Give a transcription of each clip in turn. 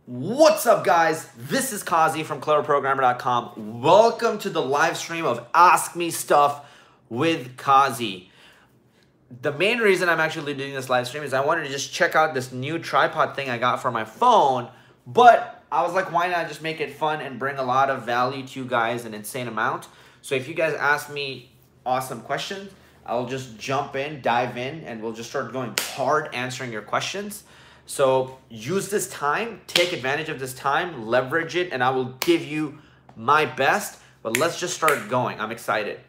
What's up, guys? This is Kazi from cleverprogrammer.com. Welcome to the live stream of Ask Me Stuff with Kazi. The main reason I'm actually doing this live stream is I wanted to just check out this new tripod thing I got for my phone, but I was like, why not just make it fun and bring a lot of value to you guys, an insane amount. So if you guys ask me awesome questions, I'll just jump in, dive in, and we'll just start going hard answering your questions. So use this time, take advantage of this time, leverage it, and I will give you my best. But let's just start going. I'm excited.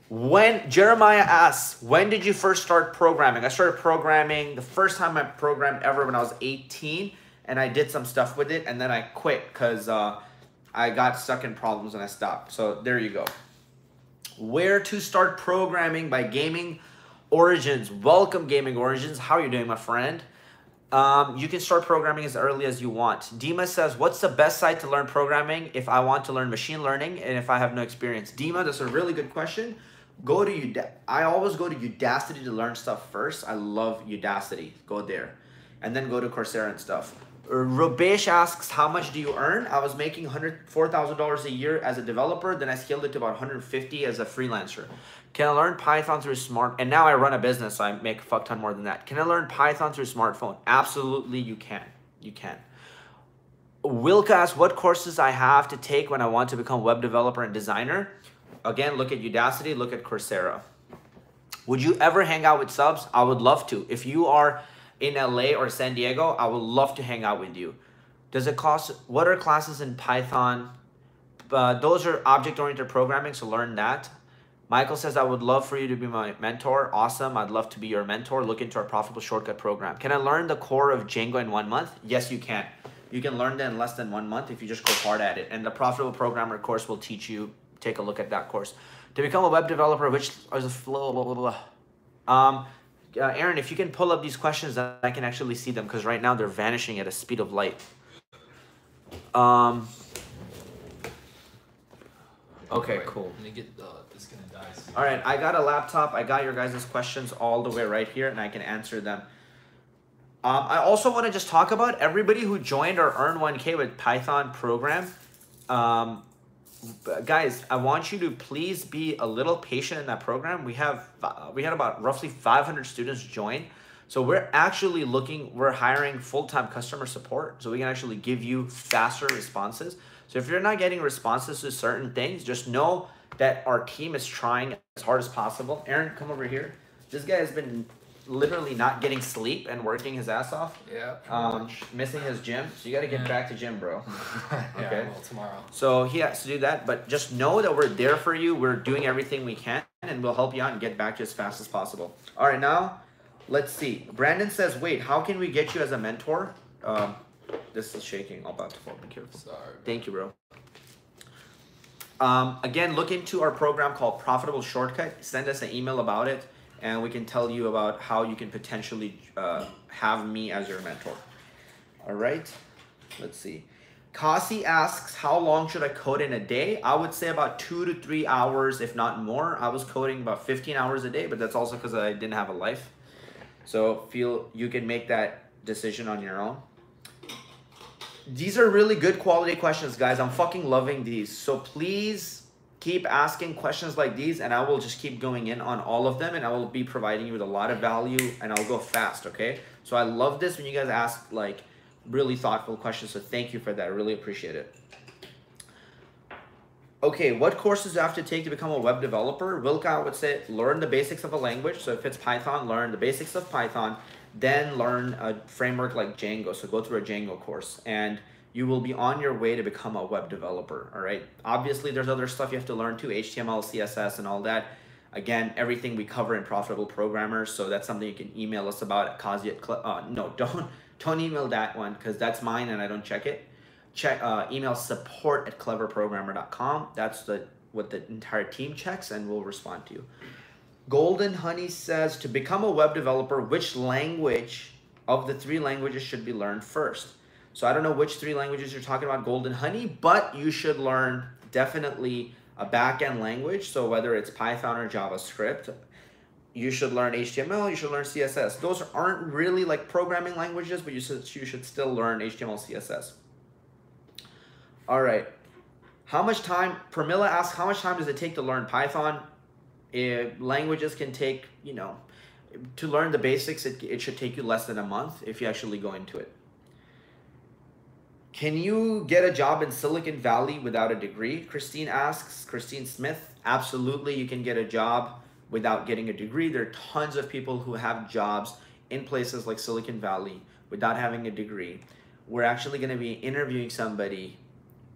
When Jeremiah asks, when did you first start programming? I started programming, the first time I programmed ever when I was 18, and I did some stuff with it, and then I quit because I got stuck in problems and I stopped. So there you go. Where to start programming by Gaming Origins. Welcome, Gaming Origins. How are you doing, my friend? You can start programming as early as you want. Dima says, what's the best site to learn programming if I want to learn machine learning and if I have no experience? Dima, that's a really good question. Go to Udacity. I always go to Udacity to learn stuff first. I love Udacity. Go there. And then go to Coursera and stuff. Rubesh asks, how much do you earn? I was making $4,000 a year as a developer. Then I scaled it to about $150 as a freelancer. Can I learn Python through smart? And now I run a business, so I make a fuck ton more than that. Can I learn Python through smartphone? Absolutely, you can. You can. Wilka asks, what courses I have to take when I want to become a web developer and designer? Again, look at Udacity, look at Coursera. Would you ever hang out with subs? I would love to. If you are in LA or San Diego, I would love to hang out with you. Does it cost? What are classes in Python? Those are object-oriented programming, so learn that. Michael says, I would love for you to be my mentor. Awesome. I'd love to be your mentor. Look into our profitable shortcut program. Can I learn the core of Django in 1 month? Yes, you can. You can learn that in less than 1 month if you just go hard at it. And the profitable programmer course will teach you. Take a look at that course. To become a web developer, which is a flow, blah, blah, blah. Aaron, if you can pull up these questions, then I can actually see them because right now they're vanishing at a speed of light. Okay, cool. Let me get this gonna die soon. All right, I got a laptop. I got your guys' questions all the way right here, and I can answer them. I also want to just talk about everybody who joined our Earn 1K with Python program. Guys, I want you to please be a little patient in that program. We had about roughly 500 students join. So we're actually we're hiring full-time customer support so we can actually give you faster responses. So if you're not getting responses to certain things, just know that our team is trying as hard as possible. Aaron, come over here. This guy has been literally not getting sleep and working his ass off. Yeah. Missing his gym. So you got to get back to gym, bro. Okay. Well, tomorrow. So he has to do that, but just know that we're there for you. We're doing everything we can, and we'll help you out and get back to you as fast as possible. All right, now let's see. Brandon says, wait, how can we get you as a mentor? This is shaking. I'm about to fall. Be careful. Sorry. Thank you, bro. Again, look into our program called Profitable Shortcut. Send us an email about it, and we can tell you about how you can potentially have me as your mentor. All right, let's see. Kasi asks, how long should I code in a day? I would say about 2 to 3 hours, if not more. I was coding about 15 hours a day, but that's also because I didn't have a life. So feel you can make that decision on your own. These are really good quality questions, guys. I'm fucking loving these. So please keep asking questions like these, and I will just keep going in on all of them, and I will be providing you with a lot of value, and I'll go fast, okay? So I love this when you guys ask like really thoughtful questions, so thank you for that. I really appreciate it. Okay, what courses do you have to take to become a web developer? Wilka would say learn the basics of a language. So if it's Python, learn the basics of Python, then learn a framework like Django. So go through a Django course, and you will be on your way to become a web developer, all right? Obviously, there's other stuff you have to learn too, HTML, CSS, and all that. Again, everything we cover in Profitable Programmers, so that's something you can email us about at Kazi at no, don't email that one because that's mine and I don't check it. Email support@cleverprogrammer.com. That's what the entire team checks, and we'll respond to you. Golden Honey says, to become a web developer, which language of the 3 languages should be learned first? So I don't know which 3 languages you're talking about, Golden Honey, but you should learn definitely a back-end language. So whether it's Python or JavaScript, you should learn HTML, you should learn CSS. Those aren't really like programming languages, but you should still learn HTML, CSS. All right. How much time, Pramila asks, how much time does it take to learn Python? Languages can take, you know, to learn the basics, it should take you less than a month if you actually go into it. Can you get a job in Silicon Valley without a degree? Christine asks, Christine Smith. Absolutely, you can get a job without getting a degree. There are tons of people who have jobs in places like Silicon Valley without having a degree. We're actually going to be interviewing somebody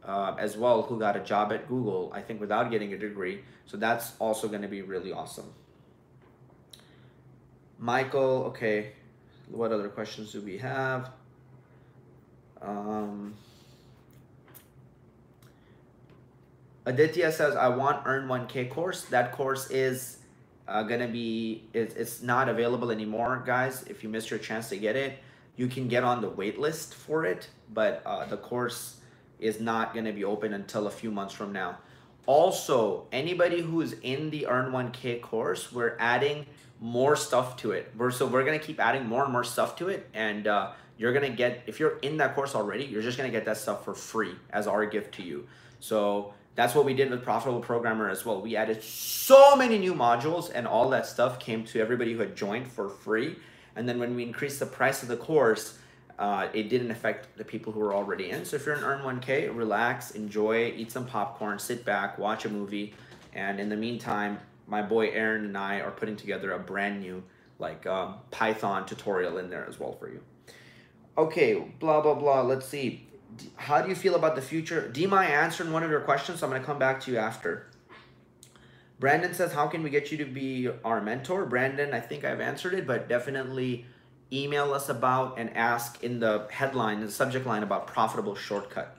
as well who got a job at Google, I think without getting a degree. So that's also going to be really awesome. Michael, okay, what other questions do we have? Aditya says, I want Earn 1K course. That course is gonna be, it's not available anymore, guys. If you missed your chance to get it, you can get on the wait list for it, but the course is not gonna be open until a few months from now. Also, anybody who is in the Earn 1K course, we're adding more stuff to it. So we're gonna keep adding more and more stuff to it, and you're gonna get, if you're in that course already, you're just gonna get that stuff for free as our gift to you. So that's what we did with Profitable Programmer as well. We added so many new modules, and all that stuff came to everybody who had joined for free. And then when we increased the price of the course, it didn't affect the people who were already in. So if you're in Earn 1K, relax, enjoy, eat some popcorn, sit back, watch a movie. And in the meantime, my boy Aaron and I are putting together a brand new like Python tutorial in there as well for you. Okay, blah, blah, blah. Let's see. How do you feel about the future? Dima, I answered one of your questions, so I'm going to come back to you after. Brandon says, how can we get you to be our mentor? Brandon, I think I've answered it, but definitely email us about and ask in the headline, in the subject line about Profitable Shortcut.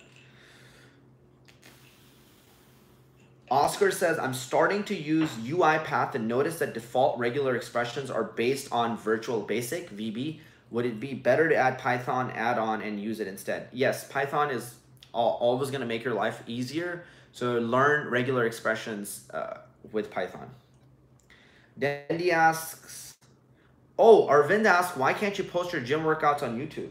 Oscar says, I'm starting to use UiPath and notice that default regular expressions are based on Virtual Basic, VB. Would it be better to add Python add-on and use it instead? Yes, Python is always going to make your life easier. So learn regular expressions with Python. Dandy asks, oh, Arvind asks, why can't you post your gym workouts on YouTube?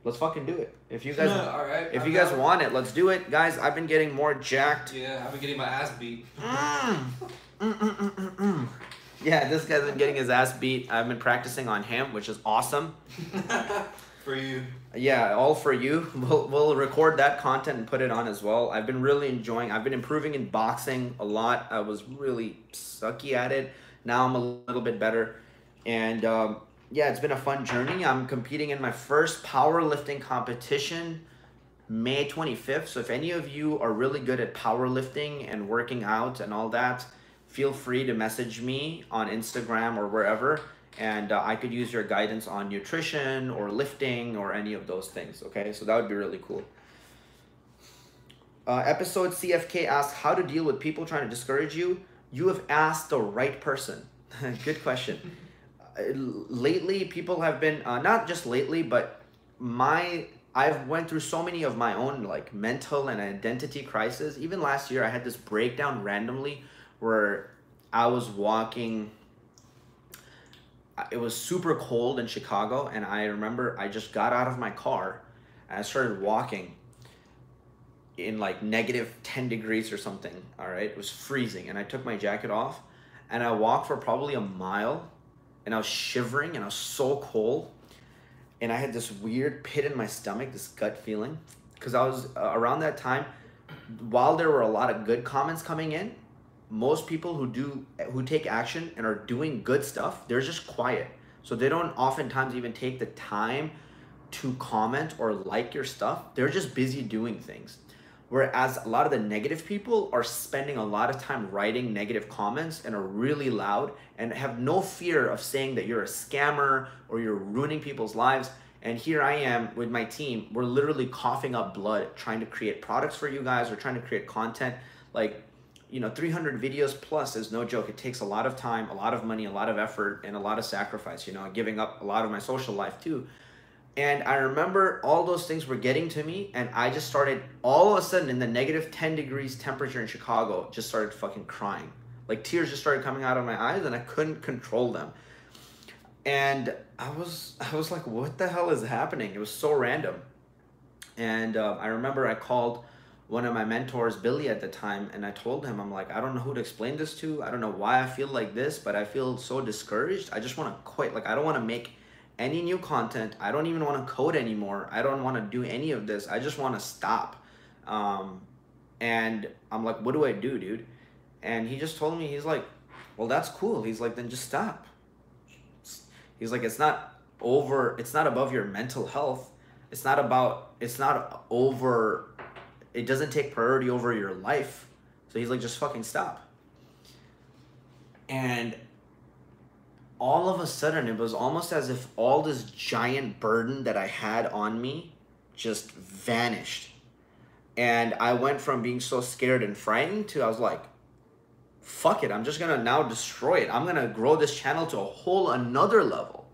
Let's fucking do it. If you guys, all right, if you guys want it, let's do it. Guys, I've been getting more jacked. Yeah, I've been getting my ass beat. Yeah, this guy's been getting his ass beat. I've been practicing on him, which is awesome. For you. Yeah, all for you. We'll record that content and put it on as well. I've been really enjoying, I've been improving in boxing a lot. I was really sucky at it. Now I'm a little bit better. And yeah, it's been a fun journey. I'm competing in my first powerlifting competition May 25th. So if any of you are really good at powerlifting and working out and all that, feel free to message me on Instagram or wherever, and I could use your guidance on nutrition or lifting or any of those things, okay? So that would be really cool. Episode CFK asks, how to deal with people trying to discourage you? You have asked the right person. Good question. Lately, people have been, not just lately, but I've went through so many of my own like mental and identity crisis. Even last year, I had this breakdown randomly where I was walking. It was super cold in Chicago, and I remember I just got out of my car and I started walking in like negative 10 degrees or something. All right, it was freezing, and I took my jacket off and I walked for probably a mile, and I was shivering and I was so cold, and I had this weird pit in my stomach, this gut feeling, because I was around that time, while there were a lot of good comments coming in, most people who take action and are doing good stuff, they're just quiet. So they don't oftentimes even take the time to comment or like your stuff. They're just busy doing things. Whereas a lot of the negative people are spending a lot of time writing negative comments and are really loud and have no fear of saying that you're a scammer or you're ruining people's lives. And here I am with my team. We're literally coughing up blood trying to create products for you guys or trying to create content. Like, you know, 300 videos plus is no joke. It takes a lot of time, a lot of money, a lot of effort, and a lot of sacrifice, you know, giving up a lot of my social life too. And I remember all those things were getting to me, and I just started, all of a sudden in the negative 10 degrees temperature in Chicago, just started fucking crying. Like tears just started coming out of my eyes and I couldn't control them. And I was like, what the hell is happening? It was so random. And I remember I called one of my mentors, Billy, at the time, and I told him, I'm like, I don't know who to explain this to. I don't know why I feel like this, but I feel so discouraged. I just want to quit. Like, I don't want to make any new content. I don't even want to code anymore. I don't want to do any of this. I just want to stop. And I'm like, what do I do, dude? And he just told me, he's like, well, that's cool. He's like, then just stop. He's like, it's not above your mental health. It's not over, it doesn't take priority over your life. So he's like, just fucking stop. And all of a sudden, it was almost as if all this giant burden that I had on me just vanished. And I went from being so scared and frightened to, I was like, fuck it, I'm just gonna now destroy it. I'm gonna grow this channel to a whole another level.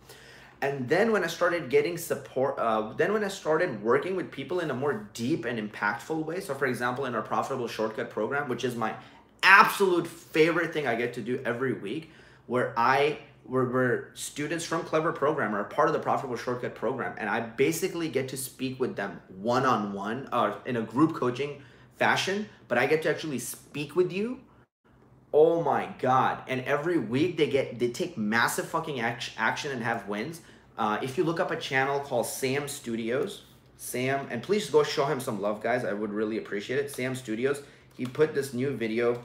And then when I started getting support, then when I started working with people in a more deep and impactful way, so for example, in our Profitable Shortcut program, which is my absolute favorite thing I get to do every week, where students from Clever Programmer are part of the Profitable Shortcut program, and I basically get to speak with them one-on-one in a group coaching fashion, but I get to actually speak with you. Oh my God. And every week they take massive fucking action and have wins. If you look up a channel called Sam Studios, Sam, and please go show him some love, guys. I would really appreciate it. Sam Studios, he put this new video.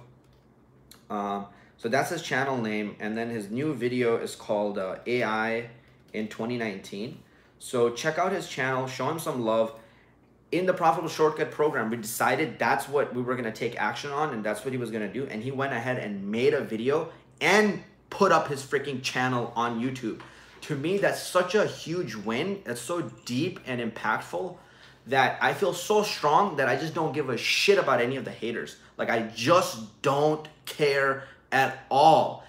So that's his channel name. And then his new video is called AI in 2019. So check out his channel, show him some love. In the Profitable Shortcut program, we decided that's what we were going to take action on, and that's what he was going to do. And he went ahead and made a video and put up his freaking channel on YouTube. To me, that's such a huge win. That's so deep and impactful that I feel so strong that I just don't give a shit about any of the haters. Like, I just don't care at all.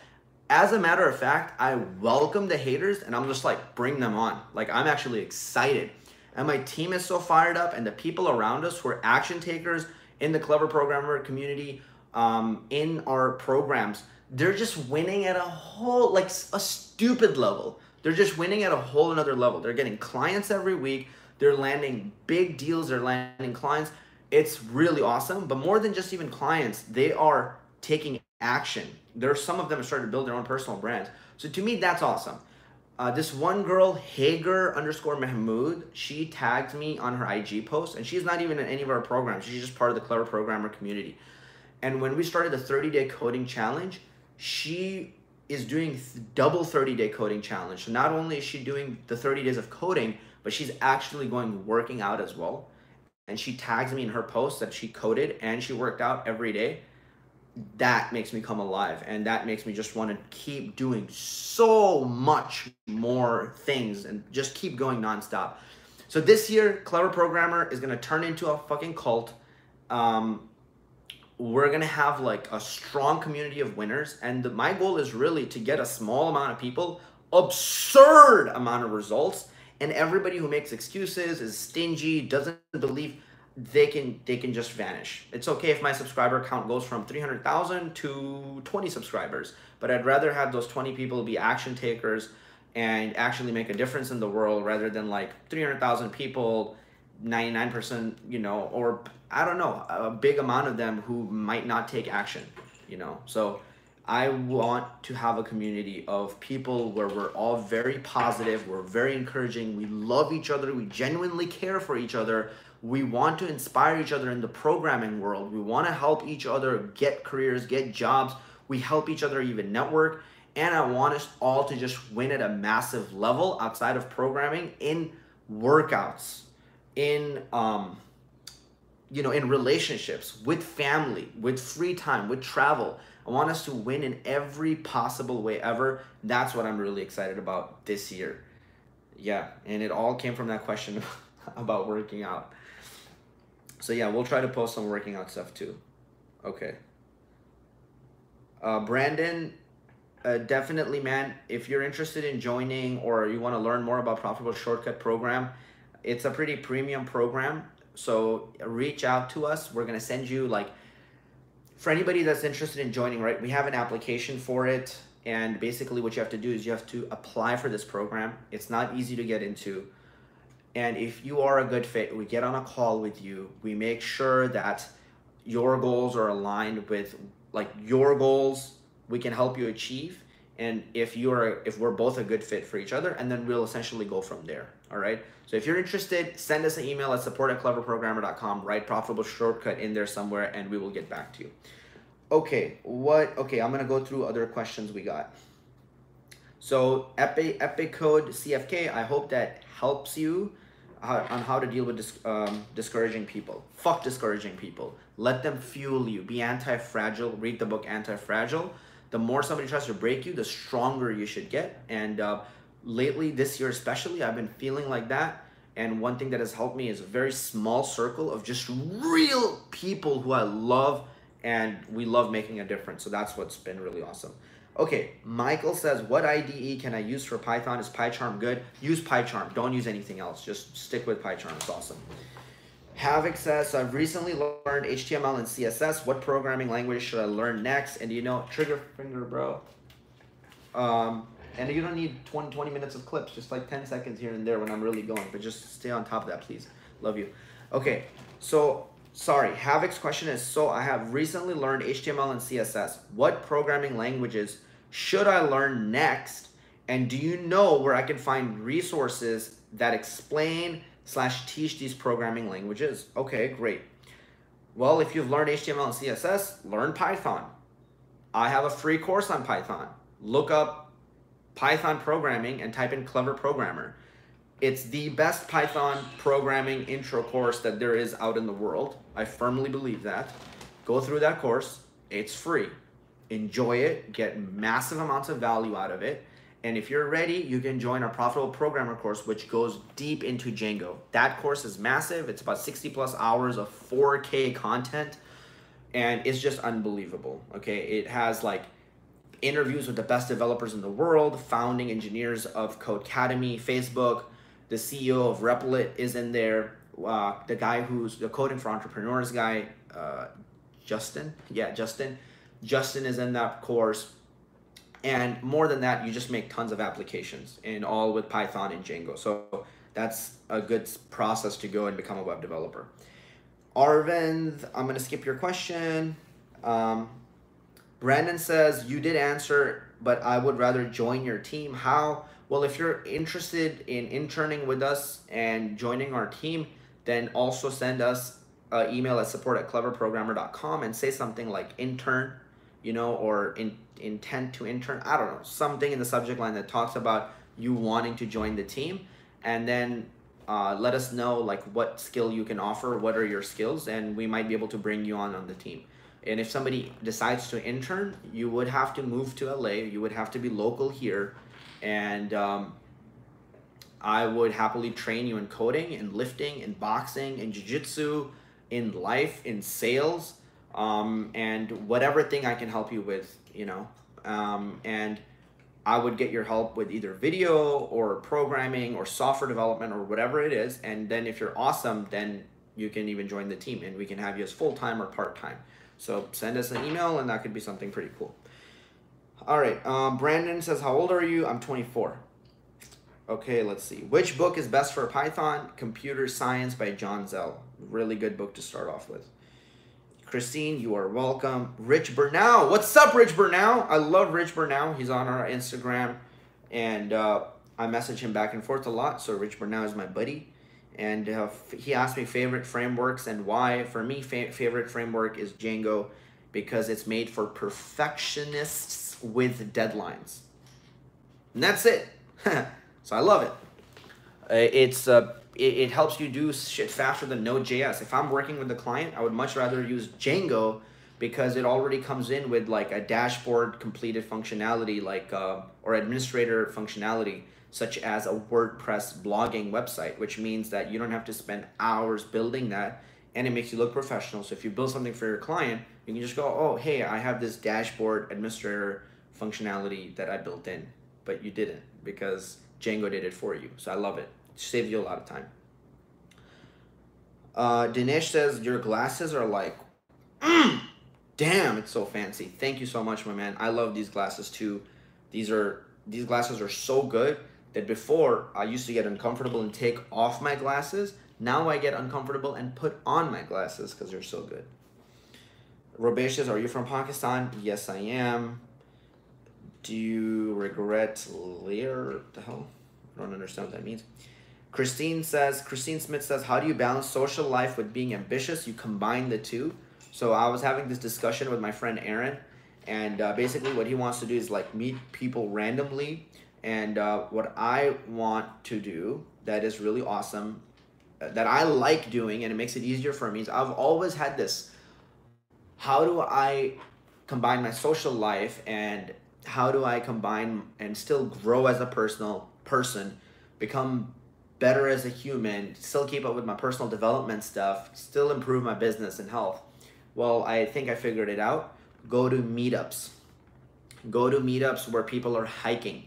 As a matter of fact, I welcome the haters, and I'm just like, bring them on. Like, I'm actually excited. And my team is so fired up, and the people around us who are action takers in the Clever Programmer community, in our programs, they're just winning at a whole, like a stupid level. They're just winning at a whole another level. They're getting clients every week. They're landing big deals. They're landing clients. It's really awesome. But more than just even clients, they are taking action. Some of them are starting to build their own personal brands. So to me, that's awesome. This one girl, Hager_Mahmood, she tagged me on her IG post, and she's not even in any of our programs. She's just part of the Clever Programmer community. And when we started the 30-day coding challenge, she is doing double 30-day coding challenge. So not only is she doing the 30 days of coding, but she's actually working out as well. And she tags me in her post that she coded and she worked out every day. That makes me come alive, and that makes me just want to keep doing so much more things and just keep going nonstop. So this year, Clever Programmer is going to turn into a fucking cult. We're going to have like a strong community of winners, and my goal is really to get a small amount of people, absurd amount of results, and everybody who makes excuses, is stingy, doesn't believe, they can just vanish. It's okay if my subscriber count goes from 300,000 to 20 subscribers, but I'd rather have those 20 people be action takers and actually make a difference in the world rather than like 300,000 people, 99%, you know, or I don't know, a big amount of them who might not take action, you know. So I want to have a community of people where we're all very positive, we're very encouraging, we love each other, we genuinely care for each other. We want to inspire each other in the programming world. We want to help each other get careers, get jobs. We help each other even network. And I want us all to just win at a massive level outside of programming, in workouts, in in relationships, with family, with free time, with travel. I want us to win in every possible way ever. That's what I'm really excited about this year. Yeah, and it all came from that question about working out. So yeah, we'll try to post some working out stuff too. Okay. Brandon, definitely, man, if you're interested in joining or you want to learn more about Profitable Shortcut program, it's a pretty premium program. So reach out to us. We're going to send you, like, for anybody that's interested in joining, right, we have an application for it. And basically what you have to do is you have to apply for this program. It's not easy to get into. And if you are a good fit, we get on a call with you. We make sure that your goals are aligned with like your goals we can help you achieve. And if we're both a good fit for each other, and then we'll essentially go from there. All right. So if you're interested, send us an email at support@cleverprogrammer.com, write profitable shortcut in there somewhere, and we will get back to you. Okay, I'm gonna go through other questions we got. So Epic Code CFK, I hope that helps you on how to deal with discouraging people. Fuck discouraging people. Let them fuel you. Be anti-fragile. Read the book Anti-Fragile. The more somebody tries to break you, the stronger you should get. And lately, this year especially, I've been feeling like that. And one thing that has helped me is a very small circle of just real people who I love, and we love making a difference. So that's what's been really awesome. Okay, Michael says, what IDE can I use for Python? Is PyCharm good? Use PyCharm. Don't use anything else. Just stick with PyCharm. It's awesome. Havoc says, so I've recently learned HTML and CSS. What programming language should I learn next? And you know, trigger finger, bro. And you don't need 20 minutes of clips. Just like 10 seconds here and there when I'm really going. But just stay on top of that, please. Love you. Okay, so... Sorry, Havoc's question is, so I have recently learned HTML and CSS. What programming languages should I learn next? And do you know where I can find resources that explain/teach these programming languages? Okay, great. Well, if you've learned HTML and CSS, learn Python. I have a free course on Python. Look up Python programming and type in Clever Programmer. It's the best Python programming intro course that there is out in the world. I firmly believe that. Go through that course. It's free. Enjoy it. Get massive amounts of value out of it. And if you're ready, you can join our Profitable Programmer course, which goes deep into Django. That course is massive. It's about 60 plus hours of 4K content. And it's just unbelievable. Okay, it has like interviews with the best developers in the world, founding engineers of Codecademy, Facebook. The CEO of Replit is in there. The guy who's the Coding for Entrepreneurs guy, Justin. Yeah, Justin. Justin is in that course. And more than that, you just make tons of applications, and all with Python and Django. So that's a good process to go and become a web developer. Arvind, I'm going to skip your question. Brandon says, you did answer, but I would rather join your team. How? Well, if you're interested in interning with us and joining our team, then also send us an email at support@cleverprogrammer.com and say something like intern, you know, or intent to intern. I don't know, something in the subject line that talks about you wanting to join the team. And then let us know like what skill you can offer, what are your skills, and we might be able to bring you on the team. And if somebody decides to intern, you would have to move to LA. You would have to be local here. And I would happily train you in coding, in lifting, in boxing, in jiu-jitsu, in life, in sales, and whatever thing I can help you with, you know. And I would get your help with either video or programming or software development or whatever it is. And then if you're awesome, then you can even join the team and we can have you as full-time or part-time. So send us an email and that could be something pretty cool. All right, Brandon says, how old are you? I'm 24. Okay, let's see. Which book is best for Python? Computer Science by John Zell. Really good book to start off with. Christine, you are welcome. Rich Burnout. What's up, Rich Burnout? I love Rich Burnout. He's on our Instagram, and I message him back and forth a lot, so Rich Burnout is my buddy. And he asked me favorite frameworks and why. For me, favorite framework is Django because it's made for perfectionists with deadlines. And that's it. So I love it. It helps you do shit faster than Node.js. If I'm working with the client, I would much rather use Django because it already comes in with like a dashboard completed functionality, like or administrator functionality, such as a WordPress blogging website, which means that you don't have to spend hours building that, and it makes you look professional. So if you build something for your client, you can just go, oh, hey, I have this dashboard administrator functionality that I built in, but you didn't because Django did it for you. So I love it. It saves you a lot of time. Dinesh says, your glasses are like, damn, it's so fancy. Thank you so much, my man. I love these glasses too. These glasses are so good that before I used to get uncomfortable and take off my glasses. Now I get uncomfortable and put on my glasses because they're so good. Robesh says, are you from Pakistan? Yes, I am. Do you regret layer? The hell? I don't understand what that means. Christine Smith says, how do you balance social life with being ambitious? You combine the two. So I was having this discussion with my friend Aaron, and basically what he wants to do is like meet people randomly. And what I want to do that is really awesome, that I like doing, and it makes it easier for me, is I've always had this, how do I combine my social life, and how do I combine and still grow as a person, become better as a human, still keep up with my personal development stuff, still improve my business and health? Well, I think I figured it out. Go to meetups. Go to meetups where people are hiking.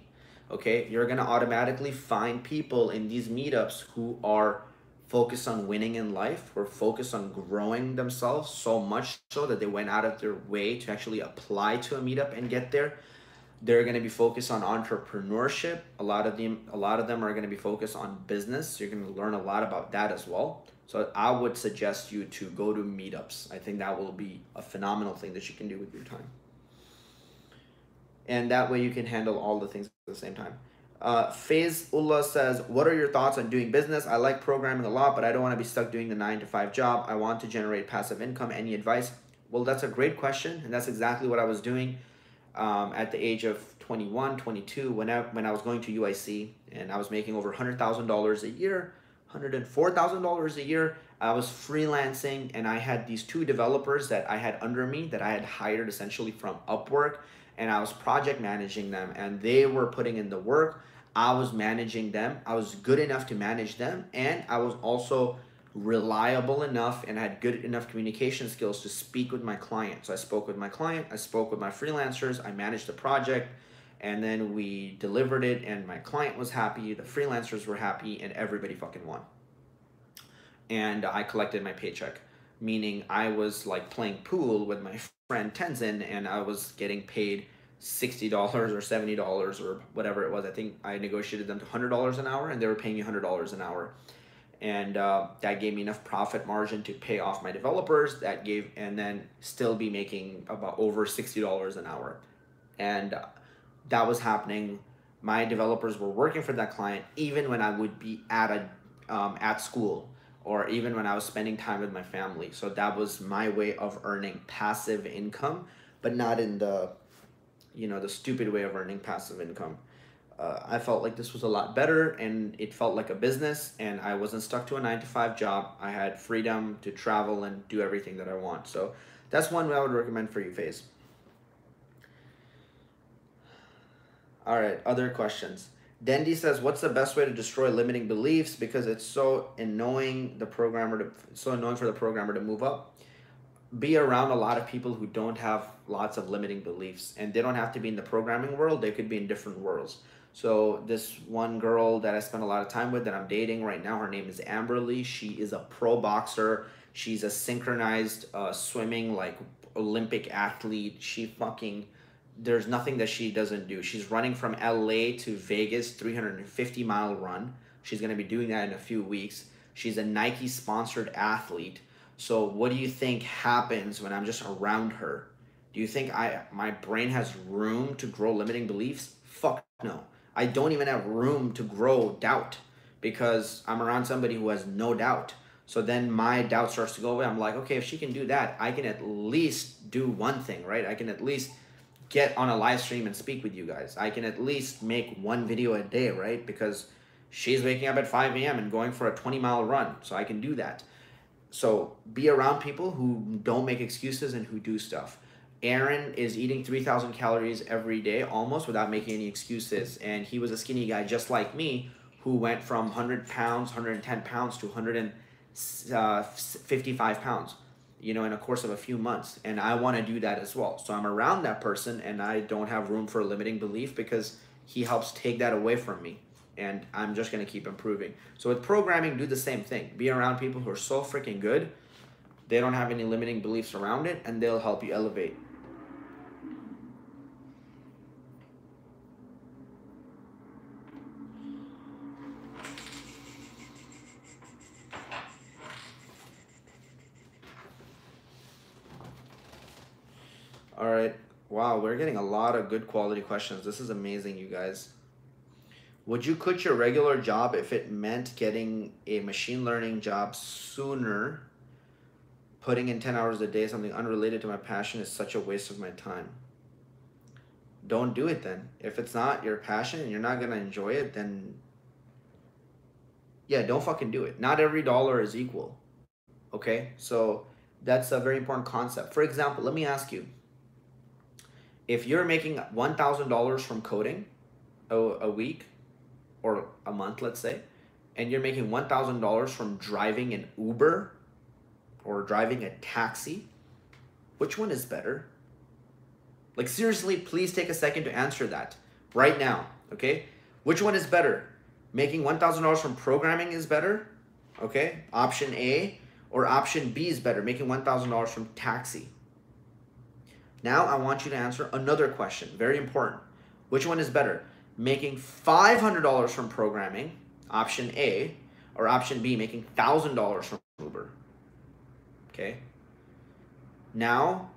Okay, you're gonna automatically find people in these meetups who are focused on winning in life, or focused on growing themselves so much so that they went out of their way to actually apply to a meetup and get there. They're going to be focused on entrepreneurship. A lot of them are going to be focused on business. So you're going to learn a lot about that as well. So I would suggest you to go to meetups. I think that will be a phenomenal thing that you can do with your time. And that way you can handle all the things at the same time. Faizullah says, what are your thoughts on doing business? I like programming a lot, but I don't want to be stuck doing the 9-to-5 job. I want to generate passive income. Any advice? Well, that's a great question. And that's exactly what I was doing at the age of 21, 22, when I was going to UIC, and I was making over $100,000 a year, $104,000 a year. I was freelancing, and I had these 2 developers that I had under me that I had hired essentially from Upwork, and I was project managing them, and they were putting in the work. I was managing them. I was good enough to manage them, and I was also reliable enough and had good enough communication skills to speak with my client. So I spoke with my client, I spoke with my freelancers, I managed the project, and then we delivered it, and my client was happy, the freelancers were happy, and everybody fucking won. And I collected my paycheck, meaning I was like playing pool with my friend Tenzin, and I was getting paid $60 or $70 or whatever it was. I think I negotiated them to $100 an hour, and they were paying me $100 an hour. And that gave me enough profit margin to pay off my developers, and then still be making about over $60 an hour. And that was happening. My developers were working for that client even when I would be at school, or even when I was spending time with my family. So that was my way of earning passive income, but not in the, the stupid way of earning passive income. I felt like this was a lot better, and it felt like a business, and I wasn't stuck to a 9-to-5 job. I had freedom to travel and do everything that I want. So that's one I would recommend for you, Faze. All right, other questions. Dendi says, what's the best way to destroy limiting beliefs? Because it's so annoying for the programmer to move up. Be around a lot of people who don't have lots of limiting beliefs, and they don't have to be in the programming world. They could be in different worlds. So this one girl that I spend a lot of time with that I'm dating right now, her name is Amberly. She is a pro boxer. She's a synchronized swimming, like, Olympic athlete. There's nothing that she doesn't do. She's running from LA to Vegas, 350-mile run. She's going to be doing that in a few weeks. She's a Nike sponsored athlete. So what do you think happens when I'm just around her? Do you think my brain has room to grow limiting beliefs? Fuck no. I don't even have room to grow doubt, because I'm around somebody who has no doubt. So then my doubt starts to go away. I'm like, okay, if she can do that, I can at least do one thing, right? I can at least get on a live stream and speak with you guys. I can at least make one video a day, right? Because she's waking up at 5 a.m. and going for a 20-mile run. So I can do that. So be around people who don't make excuses and who do stuff. Aaron is eating 3,000 calories every day almost without making any excuses. And he was a skinny guy just like me, who went from 100 pounds, 110 pounds to 155 pounds, in a course of a few months. And I want to do that as well. So I'm around that person, and I don't have room for a limiting belief, because he helps take that away from me. And I'm just going to keep improving. So with programming, do the same thing. Be around people who are so freaking good. They don't have any limiting beliefs around it, and they'll help you elevate. All right. Wow, we're getting a lot of good quality questions. This is amazing, you guys. Would you quit your regular job if it meant getting a machine learning job sooner? Putting in 10 hours a day, something unrelated to my passion, is such a waste of my time. Don't do it then. If it's not your passion and you're not going to enjoy it, then yeah, don't fucking do it. Not every dollar is equal. Okay? So that's a very important concept. For example, let me ask you, if you're making $1,000 from coding a week or a month, let's say, and you're making $1,000 from driving an Uber or driving a taxi, which one is better? Like, seriously, please take a second to answer that right now, okay? Which one is better? Making $1,000 from programming is better, okay? Option A. Or option B is better, making $1,000 from taxi. Now I want you to answer another question, very important. Which one is better? Making $500 from programming, option A, or option B, making $1,000 from Uber? Okay. Now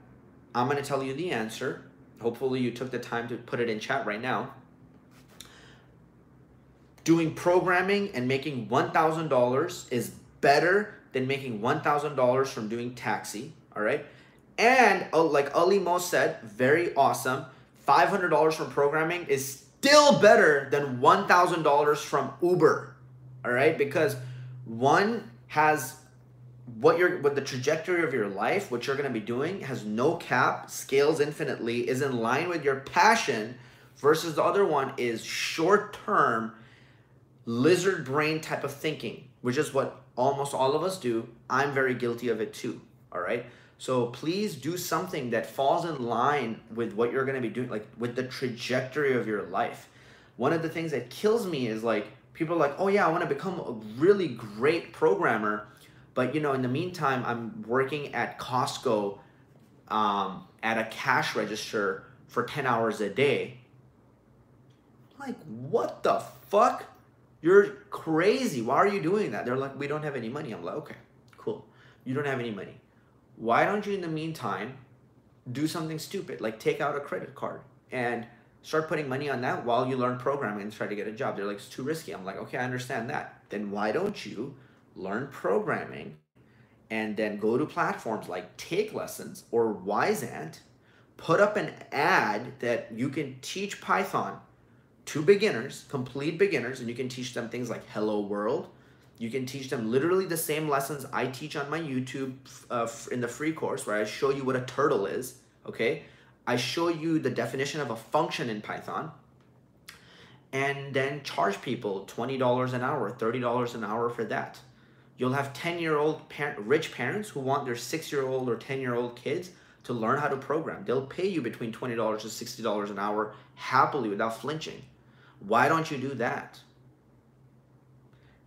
I'm going to tell you the answer. Hopefully you took the time to put it in chat right now. Doing programming and making $1,000 is better than making $1,000 from doing taxi, all right? And like Alimo said, very awesome, $500 from programming is still better than $1,000 from Uber, all right? Because one has what the trajectory of your life, what you're gonna be doing, has no cap, scales infinitely, is in line with your passion, versus the other one is short-term, lizard brain type of thinking, which is what almost all of us do. I'm very guilty of it too, all right? So please do something that falls in line with what you're gonna be doing, like with the trajectory of your life. One of the things that kills me is like, people are like, oh yeah, I wanna become a really great programmer, but you know, in the meantime, I'm working at Costco at a cash register for 10 hours a day. Like, what the fuck? You're crazy. Why are you doing that? They're like, we don't have any money. I'm like, okay, cool. You don't have any money. Why don't you, in the meantime, do something stupid, like take out a credit card and start putting money on that while you learn programming and try to get a job? They're like, it's too risky. I'm like, okay, I understand that. Then why don't you learn programming and then go to platforms like Take Lessons or Wiseant, put up an ad that you can teach Python to beginners, complete beginners, and you can teach them things like Hello World. You can teach them literally the same lessons I teach on my YouTube in the free course, where I show you what a turtle is, okay? I show you the definition of a function in Python, and then charge people $20 an hour, $30 an hour for that. You'll have 10-year-old rich parents who want their 6-year-old or 10-year-old kids to learn how to program. They'll pay you between $20 to $60 an hour happily without flinching. Why don't you do that?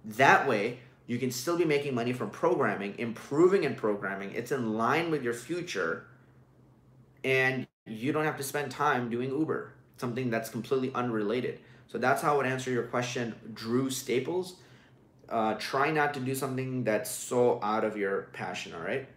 That way, you can still be making money from programming, improving in programming. It's in line with your future, and you don't have to spend time doing Uber, something that's completely unrelated. So that's how I would answer your question, Drew Staples. Try not to do something that's so out of your passion, all right?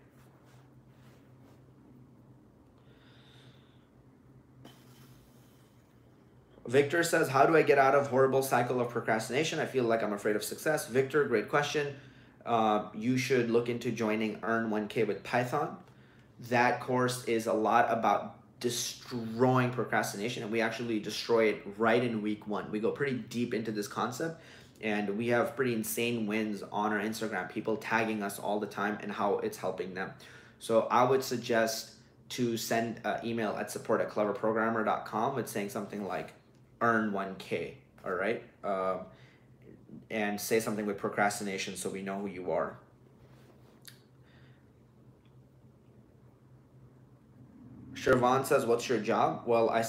Victor says, how do I get out of horrible cycle of procrastination? I feel like I'm afraid of success. Victor, great question. You should look into joining Earn 1K with Python. That course is a lot about destroying procrastination, and we actually destroy it right in week 1. We go pretty deep into this concept, and we have pretty insane wins on our Instagram, people tagging us all the time and how it's helping them. So I would suggest to send an email at support@cleverprogrammer.com with saying something like, Earn 1K, all right? And say something with procrastination so we know who you are. Shervan says, what's your job? Well, I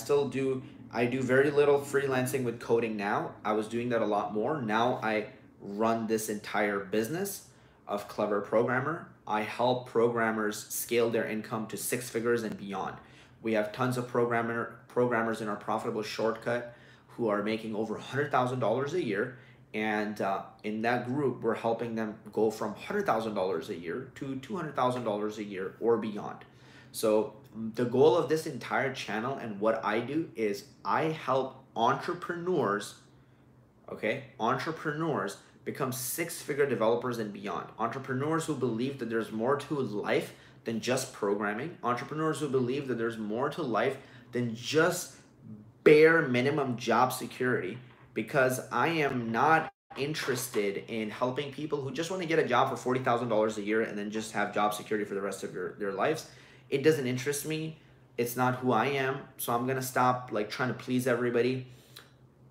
do very little freelancing with coding now. I was doing that a lot more. Now I run this entire business of Clever Programmer. I help programmers scale their income to 6 figures and beyond. We have tons of programmers in our Profitable Shortcut who are making over $100,000 a year. And in that group, we're helping them go from $100,000 a year to $200,000 a year or beyond. So the goal of this entire channel and what I do is I help entrepreneurs, okay, entrepreneurs become six-figure developers and beyond. Entrepreneurs who believe that there's more to life than just programming. Entrepreneurs who believe that there's more to life than just bare minimum job security, because I am not interested in helping people who just want to get a job for $40,000 a year and then just have job security for the rest of their lives. It doesn't interest me. It's not who I am. So I'm going to stop like trying to please everybody.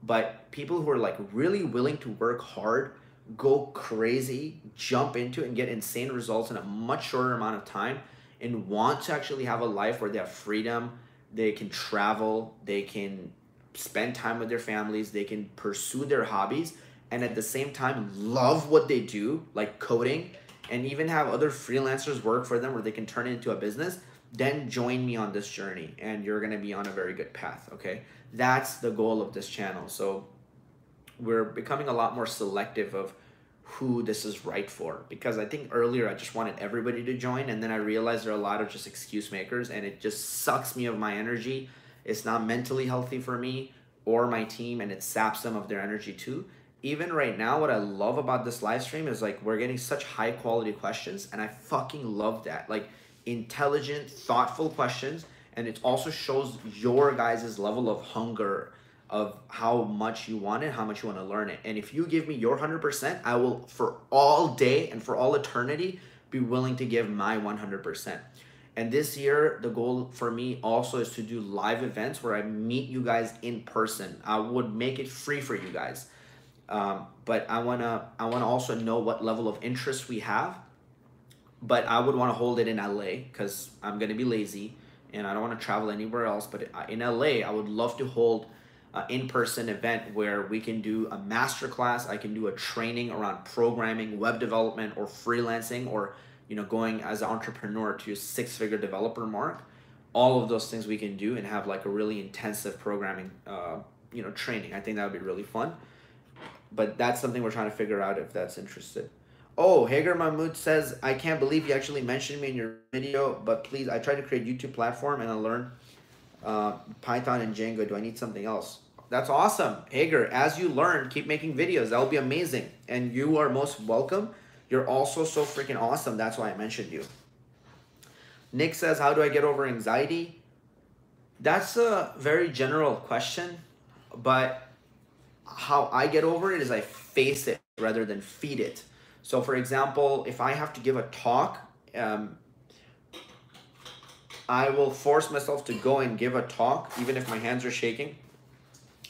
But people who are like really willing to work hard, go crazy, jump into it and get insane results in a much shorter amount of time, and want to actually have a life where they have freedom, they can travel, they can spend time with their families, they can pursue their hobbies, and at the same time love what they do, like coding, and even have other freelancers work for them where they can turn it into a business, then join me on this journey and you're going to be on a very good path, okay? That's the goal of this channel. So we're becoming a lot more selective of who this is right for, because I think earlier I just wanted everybody to join, and then I realized there are a lot of just excuse makers, and it just sucks me of my energy. It's not mentally healthy for me or my team, and it saps them of their energy too. Even right now, what I love about this live stream is like we're getting such high quality questions, and I fucking love that. Like intelligent, thoughtful questions, and it also shows your guys' level of hunger, of how much you want it, how much you want to learn it. And if you give me your 100%, I will, for all day and for all eternity, be willing to give my 100%. And this year, the goal for me also is to do live events where I meet you guys in person. I would make it free for you guys. But I wanna also know what level of interest we have. But I would want to hold it in LA because I'm gonna be lazy and I don't want to travel anywhere else. But in LA, I would love to hold an in-person event where we can do a masterclass. I can do a training around programming, web development, or freelancing, or going as an entrepreneur to a six-figure developer mark. All of those things we can do and have like a really intensive programming training. I think that would be really fun. But that's something we're trying to figure out if that's interested. Oh, Hager Mahmood says, I can't believe you actually mentioned me in your video, but please, I tried to create a YouTube platform and I learned Python and Django. Do I need something else? That's awesome. Hager, as you learn, keep making videos. That will be amazing. And you are most welcome. You're also so freaking awesome. That's why I mentioned you. Nick says, how do I get over anxiety? That's a very general question, but how I get over it is I face it rather than feed it. So for example, if I have to give a talk, I will force myself to go and give a talk, even if my hands are shaking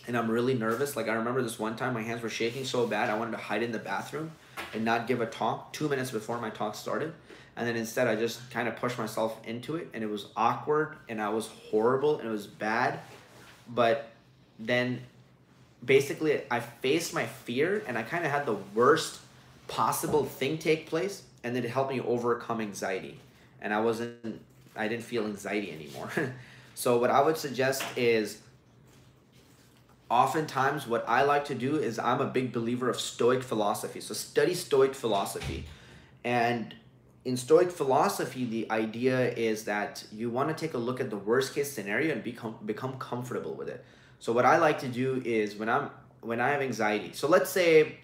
and I'm really nervous. Like I remember this one time my hands were shaking so bad I wanted to hide in the bathroom and not give a talk 2 minutes before my talk started. And then instead I just kind of pushed myself into it, and it was awkward and I was horrible and it was bad. But then basically I faced my fear and I kind of had the worst possible thing take place, and then it helped me overcome anxiety. And I didn't feel anxiety anymore. So what I would suggest is, oftentimes what I like to do is, I'm a big believer of Stoic philosophy. So study Stoic philosophy. And in Stoic philosophy, the idea is that you want to take a look at the worst case scenario and become comfortable with it. So what I like to do is when I have anxiety, so let's say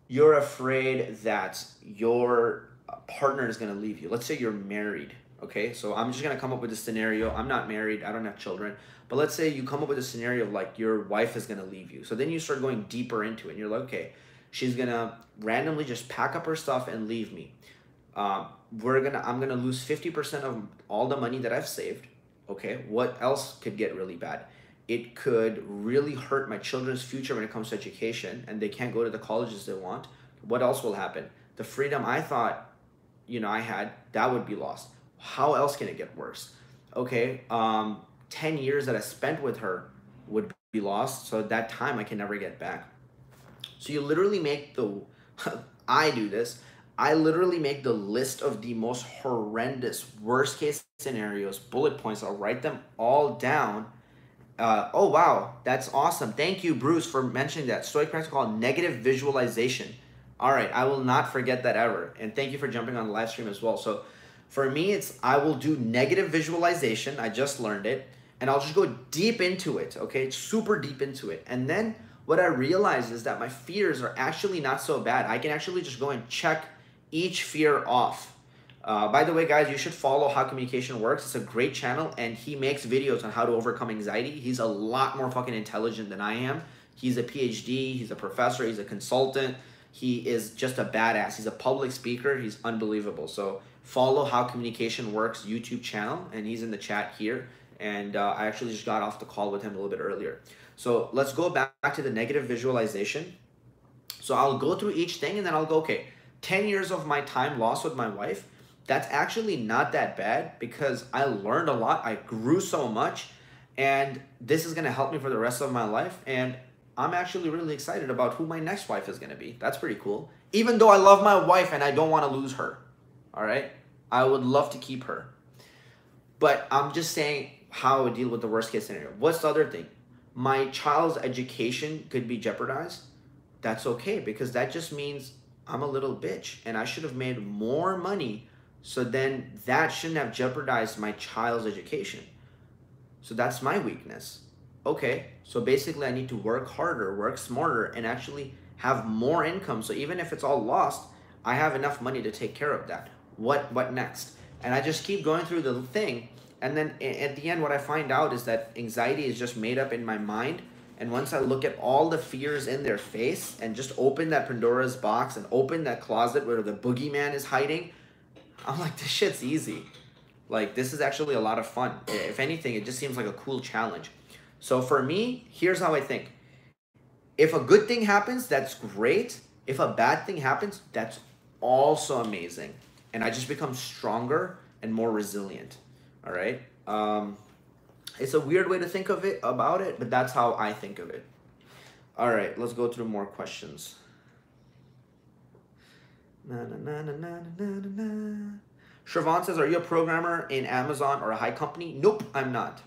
you're afraid that your partner is going to leave you. Let's say you're married. Okay, so I'm just gonna come up with a scenario. I'm not married, I don't have children, but let's say you come up with a scenario of like your wife is gonna leave you. So then you start going deeper into it and you're like, okay, she's gonna randomly just pack up her stuff and leave me. I'm gonna lose 50% of all the money that I've saved. Okay, what else could get really bad? It could really hurt my children's future when it comes to education, and they can't go to the colleges they want. What else will happen? The freedom I thought I had, that would be lost. How else can it get worse? Okay, 10 years that I spent with her would be lost, so that time I can never get back. So you literally make I do this, I literally make the list of the most horrendous, worst case scenarios, bullet points. I'll write them all down. Oh wow, that's awesome. Thank you, Bruce, for mentioning that. Stoic practice called negative visualization. All right, I will not forget that ever. And thank you for jumping on the live stream as well. So For me, I will do negative visualization. I just learned it. And I'll just go deep into it, okay? Super deep into it. And then what I realized is that my fears are actually not so bad. I can actually just go and check each fear off. By the way, guys, you should follow How Communication Works. It's a great channel, and he makes videos on how to overcome anxiety. He's a lot more fucking intelligent than I am. He's a PhD, he's a professor, he's a consultant. He is just a badass. He's a public speaker. He's unbelievable. So follow How Communication Works YouTube channel, and he's in the chat here. And I actually just got off the call with him a little bit earlier. So let's go back to the negative visualization. So I'll go through each thing, and then I'll go, okay, 10 years of my time lost with my wife, that's actually not that bad because I learned a lot. I grew so much, and this is going to help me for the rest of my life. And I'm actually really excited about who my next wife is going to be. That's pretty cool. Even though I love my wife and I don't want to lose her. All right? I would love to keep her. But I'm just saying how I would deal with the worst case scenario. What's the other thing? My child's education could be jeopardized. That's okay, because that just means I'm a little bitch and I should have made more money. So then that shouldn't have jeopardized my child's education. So that's my weakness. Okay, so basically I need to work harder, work smarter, and actually have more income. So even if it's all lost, I have enough money to take care of that. What next? And I just keep going through the thing. And then at the end, what I find out is that anxiety is just made up in my mind. And once I look at all the fears in their face and just open that Pandora's box and open that closet where the boogeyman is hiding, I'm like, this shit's easy. Like, this is actually a lot of fun. If anything, it just seems like a cool challenge. So for me, here's how I think. If a good thing happens, that's great. If a bad thing happens, that's also amazing. And I just become stronger and more resilient. All right. It's a weird way to think of it about it, but that's how I think of it. All right, let's go through more questions. Shravan says, are you a programmer in Amazon or a high company? Nope, I'm not.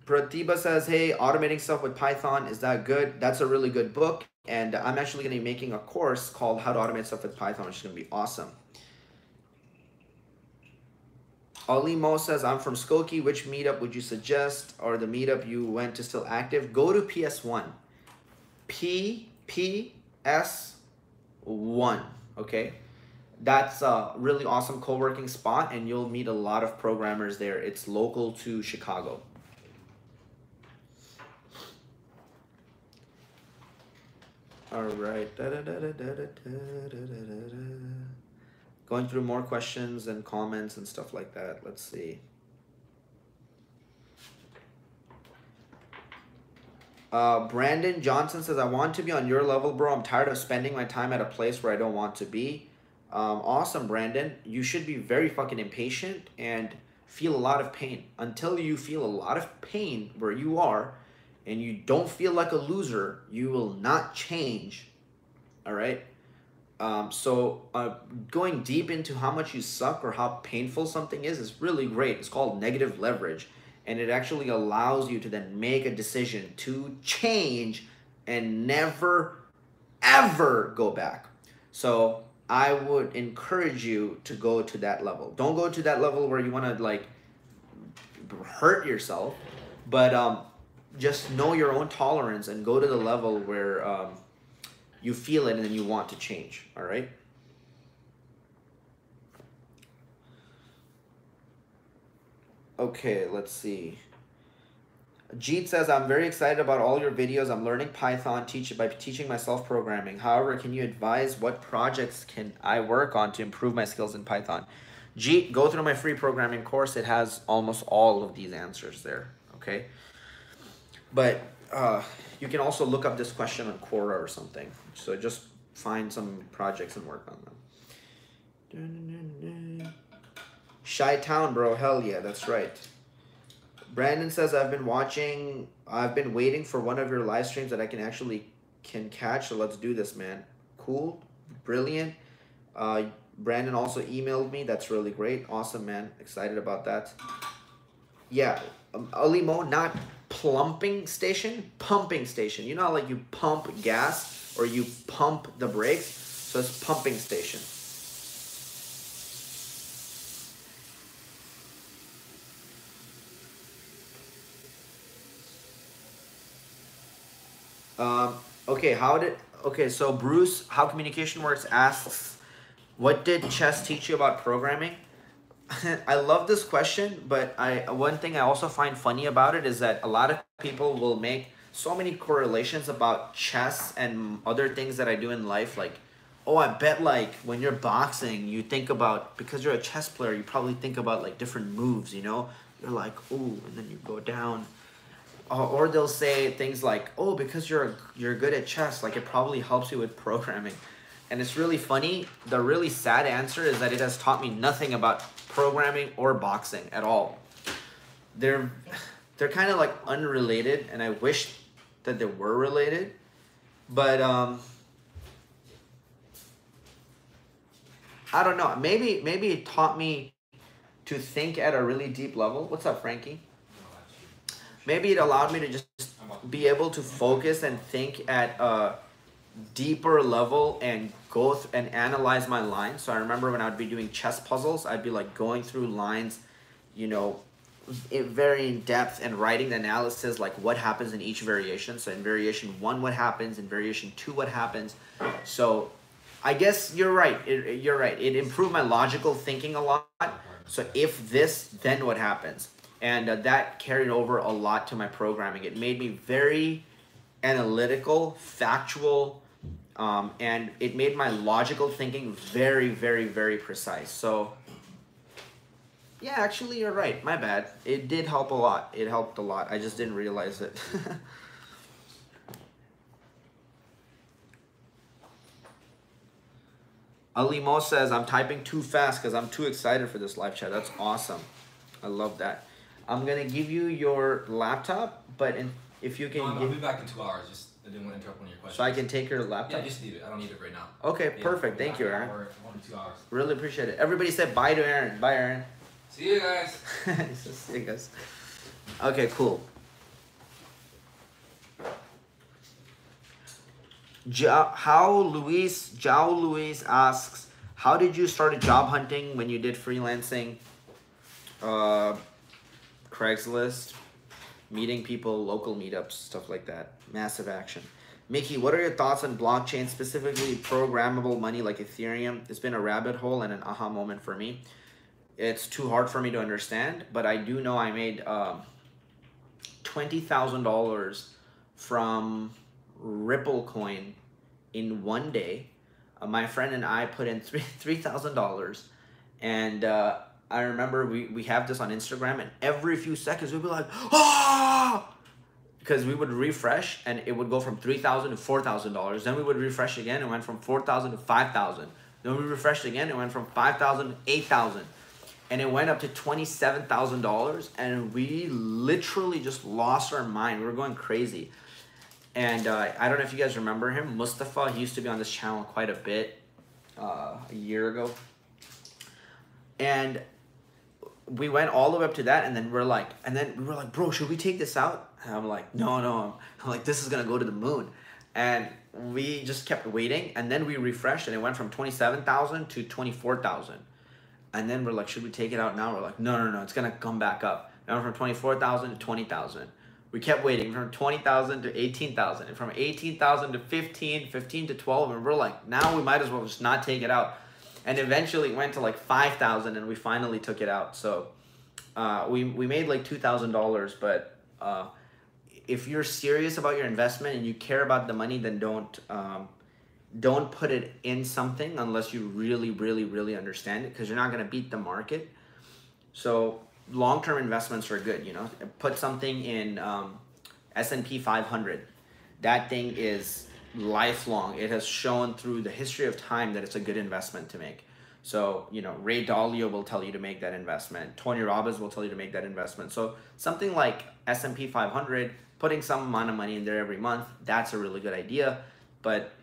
Pratibha says, hey, automating stuff with Python, is that good? That's a really good book. And I'm actually going to be making a course called How to Automate Stuff with Python, which is going to be awesome. Alimo says, I'm from Skokie. Which meetup would you suggest? Or the meetup you went to still active? Go to PS1. PS1. Okay? That's a really awesome co-working spot, and you'll meet a lot of programmers there. It's local to Chicago. All right. Going through more questions and comments and stuff like that. Let's see. Brandon Johnson says, I want to be on your level, bro. I'm tired of spending my time at a place where I don't want to be. Awesome, Brandon. You should be very fucking impatient and feel a lot of pain. Until you feel a lot of pain where you are and you don't feel like a loser, you will not change. All right? Going deep into how much you suck or how painful something is really great. It's called negative leverage. And it actually allows you to then make a decision to change and never, ever go back. So I would encourage you to go to that level. Don't go to that level where you want to like hurt yourself, but just know your own tolerance and go to the level where you feel it and then you want to change. All right. Okay, let's see. Jeet says, I'm very excited about all your videos. I'm learning Python by teaching myself programming. However, can you advise what projects can I work on to improve my skills in Python? Jeet, go through my free programming course. It has almost all of these answers there, okay? But you can also look up this question on Quora or something. So just find some projects and work on them. Chi-Town, bro. Hell yeah, that's right. Brandon says, I've been waiting for one of your live streams that I can catch. So let's do this, man. Cool. Brilliant. Brandon also emailed me. That's really great. Awesome, man. Excited about that. Yeah. Alimo, not plumping station, pumping station. You know how like you pump gas or you pump the brakes? So it's pumping station. Okay, so Bruce, How Communication Works asks, what did chess teach you about programming? I love this question, but one thing I also find funny about it is that a lot of people will make so many correlations about chess and other things that I do in life. Like, oh, I bet like when you're boxing, you think about, because you're a chess player, you probably think about like different moves, you know? You're like, ooh, and then you go down. Or they'll say things like, oh, because you're good at chess, like it probably helps you with programming. And it's really funny. The really sad answer is that it has taught me nothing about programming or boxing at all. They're kind of like unrelated, and I wish that they were related. But I don't know. Maybe it taught me to think at a really deep level. What's up, Franky? Maybe it allowed me to just be able to focus and think at a deeper level and go and analyze my lines. So I remember when I would be doing chess puzzles, I'd be like going through lines, you know, very in depth, and writing the analysis, like what happens in each variation. So in variation 1, what happens? In variation 2, what happens? So I guess you're right. You're right. It improved my logical thinking a lot. So if this, then what happens? And that carried over a lot to my programming. It made me very analytical, factual, and it made my logical thinking very, very, very precise. So yeah, actually you're right. My bad. It did help a lot. It helped a lot. I just didn't realize it. Alimo says, I'm typing too fast because I'm too excited for this live chat. That's awesome. I love that. I'm going to give you your laptop, but if you can... No, I'll be back in 2 hours. Just, I didn't want to interrupt one of your questions. So I can take your laptop? Yeah, just leave it. I don't need it right now. Okay, yeah, perfect. Thank you, Aaron. 1 to 2 hours. Really appreciate it. Everybody said bye to Aaron. Bye, Aaron. See you guys. See you guys. Okay, cool. Jao Luis asks, how did you start job hunting when you did freelancing? Craigslist, meeting people, local meetups, stuff like that. Massive action. Mickey, what are your thoughts on blockchain, specifically programmable money like Ethereum? It's been a rabbit hole and an aha moment for me. It's too hard for me to understand, but I do know I made $20,000 from Ripple coin in one day. My friend and I put in $3,000, and I remember we have this on Instagram, and every few seconds we'd be like, ah! Because we would refresh and it would go from $3,000 to $4,000. Then we would refresh again and went from $4,000 to $5,000. Then we refreshed again and went from $5,000 to $8,000. And it went up to $27,000, and we literally just lost our mind. We were going crazy. And I don't know if you guys remember him, Mustafa. He used to be on this channel quite a bit a year ago. And we went all the way up to that, and then we were like, bro, should we take this out? And I'm like, no. I'm like, this is gonna go to the moon. And we just kept waiting, and then we refreshed, and it went from 27,000 to 24,000. And then we're like, should we take it out now? We're like, no, it's gonna come back up. Now from 24,000 to 20,000. We kept waiting from 20,000 to 18,000, and from 18,000 to 15 to 12, and we're like, now we might as well just not take it out. And eventually it went to like 5,000, and we finally took it out. So we made like $2,000, but if you're serious about your investment and you care about the money, then don't put it in something unless you really understand it, because you're not gonna beat the market. So long-term investments are good, you know. Put something in S&P 500. That thing is lifelong. It has shown through the history of time that it's a good investment to make. So, you know, Ray Dalio will tell you to make that investment. Tony Robbins will tell you to make that investment. So something like S&P 500, putting some amount of money in there every month, that's a really good idea. But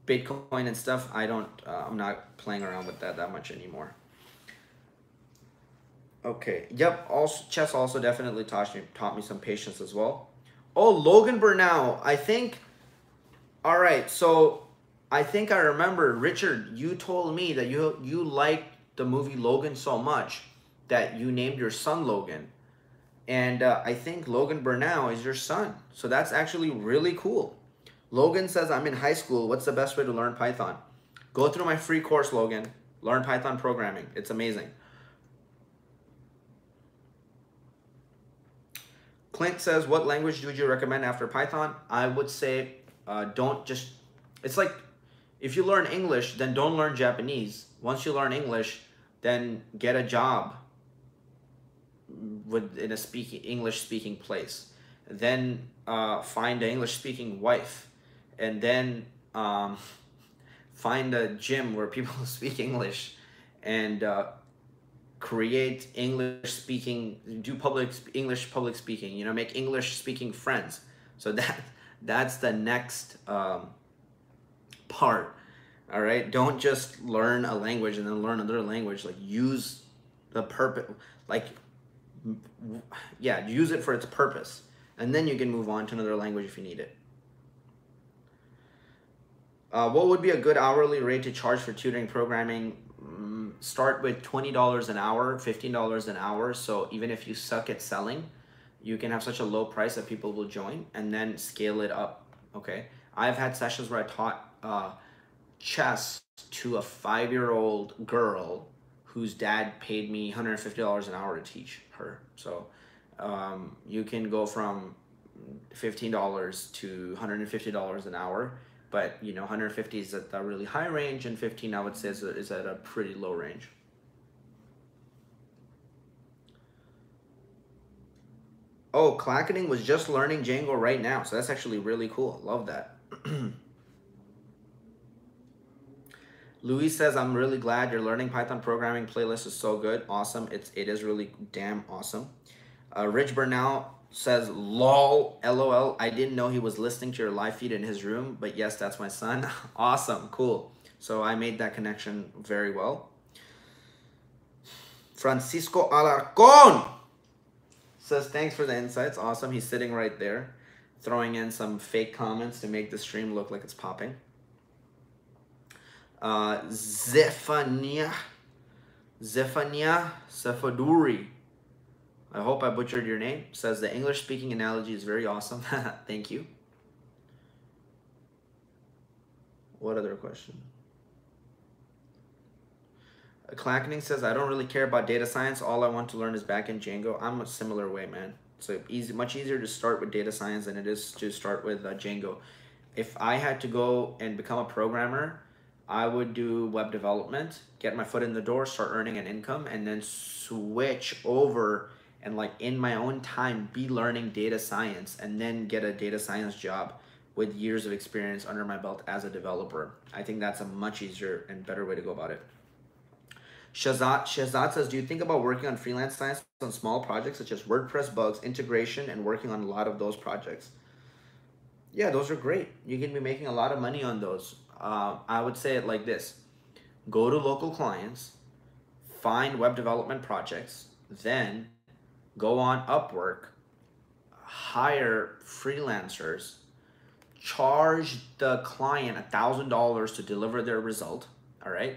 Bitcoin and stuff, I'm not playing around with that much anymore. Okay, yep, also chess also definitely taught me some patience as well. Oh, Logan Burnout, I think, all right, so I think I remember, Richard, you told me that you liked the movie Logan so much that you named your son Logan. And I think Logan Burnout is your son. So that's actually really cool. Logan says, I'm in high school. What's the best way to learn Python? Go through my free course, Logan. Learn Python programming. It's amazing. Clint says, what language would you recommend after Python? I would say don't just... It's like, if you learn English, then don't learn Japanese. Once you learn English, then get a job in a English-speaking place. Then find an English-speaking wife. And then find a gym where people speak English. And create English-speaking, do English public speaking. You know, make English-speaking friends. So that's the next part. All right, don't just learn a language and then learn another language. Like, use the purpose, like, yeah, use it for its purpose, and then you can move on to another language if you need it. What would be a good hourly rate to charge for tutoring programming? Start with $20 an hour, $15 an hour. So even if you suck at selling, you can have such a low price that people will join, and then scale it up. Okay, I've had sessions where I taught chess to a 5-year-old girl whose dad paid me $150 an hour to teach her. So you can go from $15 to $150 an hour, but you know, 150 is at a really high range, and 15 I would say is at a pretty low range. Oh, Clacketing was just learning Django right now, so that's actually really cool. Love that. Luis says, I'm really glad you're learning Python programming. Playlist is so good. Awesome. It is really damn awesome. Rich Burnout says, lol, LOL. I didn't know he was listening to your live feed in his room, but yes, that's my son. Awesome. Cool. So I made that connection very well. Francisco Alarcón says, thanks for the insights. Awesome. He's sitting right there, throwing in some fake comments to make the stream look like it's popping. Zephania Sefaduri, I hope I butchered your name, says the English speaking analogy is very awesome. Thank you. What other question? Clackening says, I don't really care about data science. All I want to learn is backend Django. I'm a similar way, man. So much easier to start with data science than it is to start with Django. If I had to go and become a programmer, I would do web development, get my foot in the door, start earning an income, and then switch over and, like, in my own time, be learning data science, and then get a data science job with years of experience under my belt as a developer. I think that's a much easier and better way to go about it. Shazad says, do you think about working on Freelance Science on small projects such as WordPress bugs, integration, and working on a lot of those projects? Yeah, those are great. You can be making a lot of money on those. I would say it like this. Go to local clients, find web development projects, then go on Upwork, hire freelancers, charge the client $1,000 to deliver their result, all right?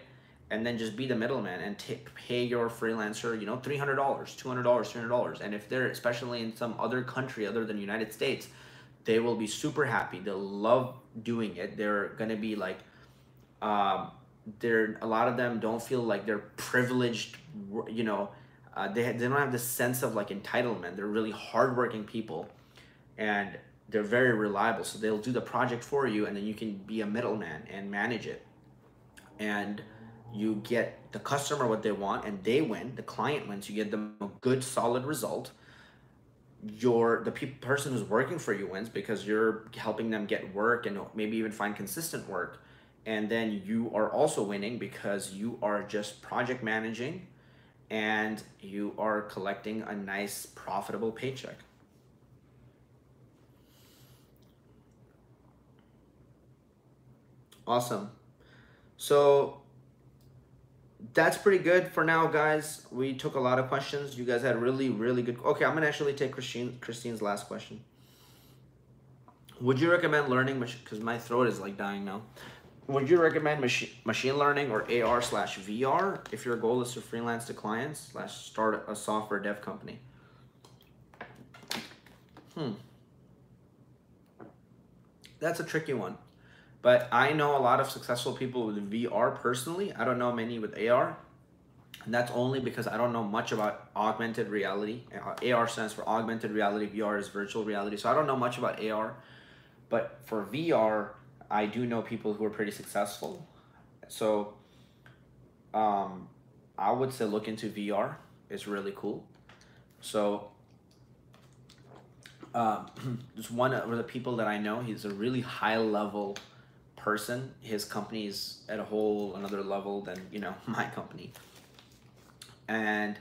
And then just be the middleman and pay your freelancer, you know, $300, $200, $300. And if they're, especially in some other country other than the United States, they will be super happy. They'll love doing it. They're gonna be like, a lot of them don't feel like they're privileged, you know, they don't have this sense of like entitlement. They're really hardworking people, and they're very reliable. So they'll do the project for you, and then you can be a middleman and manage it. And you get the customer what they want, and they win. The client wins. You get them a good, solid result. The person who's working for you wins because you're helping them get work and maybe even find consistent work. And then you are also winning because you are just project managing and you are collecting a nice, profitable paycheck. Awesome. So that's pretty good for now, guys. We took a lot of questions. You guys had really, really good. Okay, I'm gonna actually take Christine's last question. Would you recommend learning, because my throat is like dying now. would you recommend machine learning or AR/VR if your goal is to freelance to clients / start a software dev company? That's a tricky one. But I know a lot of successful people with VR personally. I don't know many with AR. And that's only because I don't know much about augmented reality. AR stands for augmented reality. VR is virtual reality. So I don't know much about AR. But for VR, I do know people who are pretty successful. So I would say look into VR. It's really cool. So just one of the people that I know, he's a really high level person. His company's at a whole another level than, you know, my company. And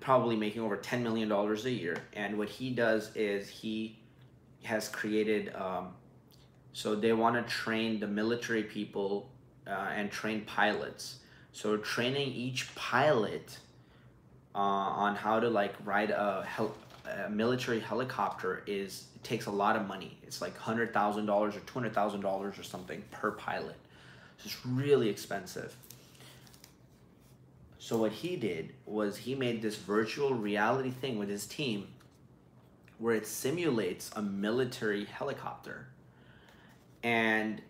probably making over $10 million a year. And what he does is he has created, so they want to train the military people and train pilots. So training each pilot on how to like ride a military helicopter it takes a lot of money. It's like $100,000 or $200,000 or something per pilot. So it's really expensive. So what he did was he made this virtual reality thing with his team where it simulates a military helicopter. And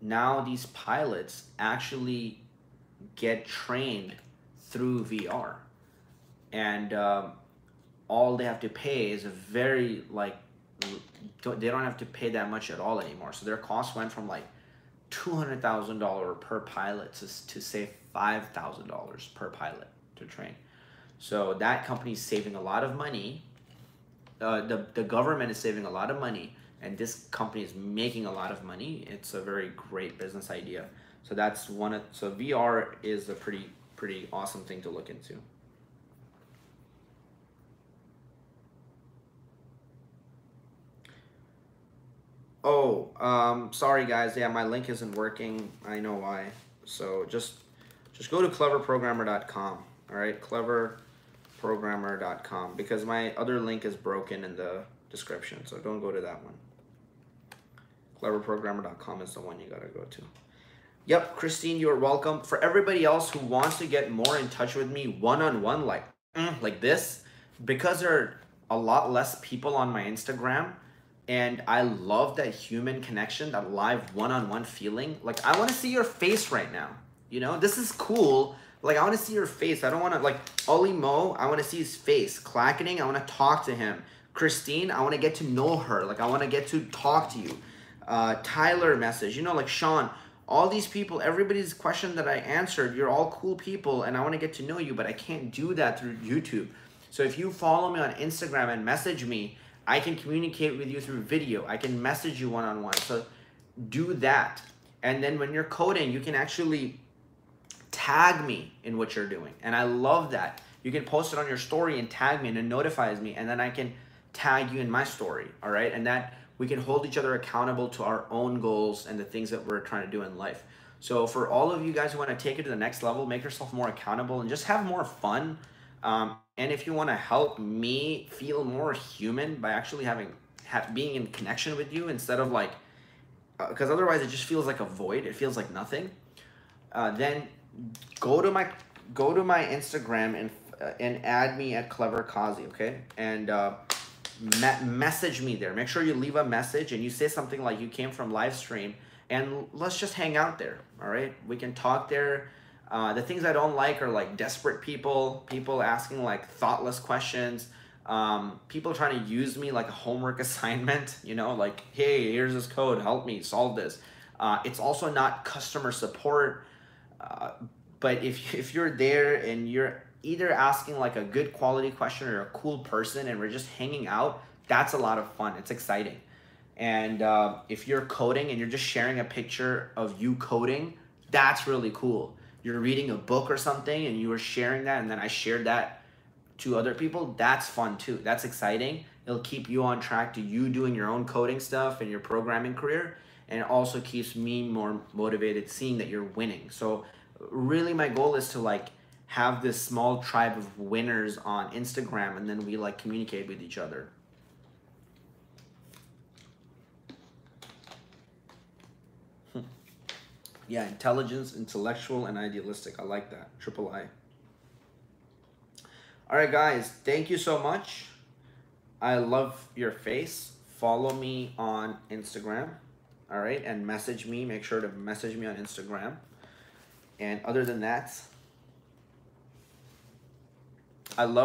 now these pilots actually get trained through VR. And all they have to pay is a very, like, they don't have to pay that much at all anymore. So their cost went from like $200,000 per pilot to say $5,000 per pilot to train. So that company's saving a lot of money. The government is saving a lot of money, and this company is making a lot of money. It's a very great business idea. So that's so VR is a pretty awesome thing to look into. Oh, sorry guys. Yeah, my link isn't working. I know why. So just go to cleverprogrammer.com. All right, cleverprogrammer.com, because my other link is broken in the description. So don't go to that one. Cleverprogrammer.com is the one you gotta go to. Yep, Christine, you're welcome. For everybody else who wants to get more in touch with me one-on-one, like this, because there are a lot less people on my Instagram, and I love that human connection, that live one-on-one feeling. Like, I want to see your face right now. You know, this is cool. Like, I want to see your face. I don't want to, like, Alimo, I want to see his face. Clackening, I want to talk to him. Christine, I want to get to know her. Like, I want to get to talk to you. Tyler message, you know, like Sean, all these people, everybody's question that I answered, you're all cool people, and I want to get to know you, but I can't do that through YouTube. So if you follow me on Instagram and message me, I can communicate with you through video. I can message you one-on-one. So do that. And then when you're coding, you can actually tag me in what you're doing. And I love that. You can post it on your story and tag me, and it notifies me. And then I can tag you in my story, all right? And that we can hold each other accountable to our own goals and the things that we're trying to do in life. So for all of you guys who want to take it to the next level, make yourself more accountable and just have more fun. And if you want to help me feel more human by actually being in connection with you instead of like, because otherwise it just feels like a void. It feels like nothing. Then go to my Instagram and add me at CleverKazi, okay? And message me there. Make sure you leave a message and you say something like you came from live stream, and let's just hang out there. All right, we can talk there. The things I don't like are like desperate people asking like thoughtless questions, people trying to use me like a homework assignment, you know, like, hey, here's this code, help me solve this. It's also not customer support, but if you're there and you're either asking like a good quality question or a cool person and we're just hanging out, that's a lot of fun. It's exciting. And if you're coding and you're just sharing a picture of you coding, that's really cool. You're reading a book or something and you were sharing that, and then I shared that to other people, that's fun too. That's exciting. It'll keep you on track to you doing your own coding stuff and your programming career, and it also keeps me more motivated seeing that you're winning. So really my goal is to like have this small tribe of winners on Instagram, and then we like communicate with each other. Yeah, intelligence, intellectual, and idealistic. I like that. Triple I. All right, guys. Thank you so much. I love your face. Follow me on Instagram. All right, and message me. Make sure to message me on Instagram. And other than that, I love